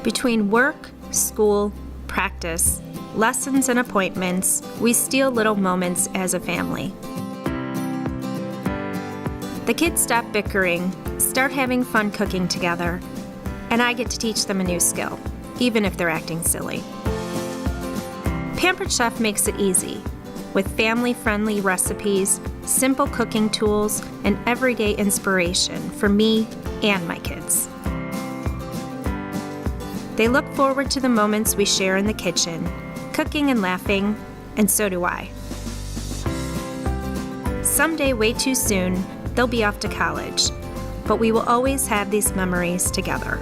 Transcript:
Between work, school, practice, lessons, and appointments, we steal little moments as a family. The kids stop bickering, start having fun cooking together, and I get to teach them a new skill, even if they're acting silly. Pampered Chef makes it easy, with family-friendly recipes, simple cooking tools, and everyday inspiration for me and my kids. They look forward to the moments we share in the kitchen, cooking and laughing, and so do I. Someday, way too soon, they'll be off to college, but we will always have these memories together.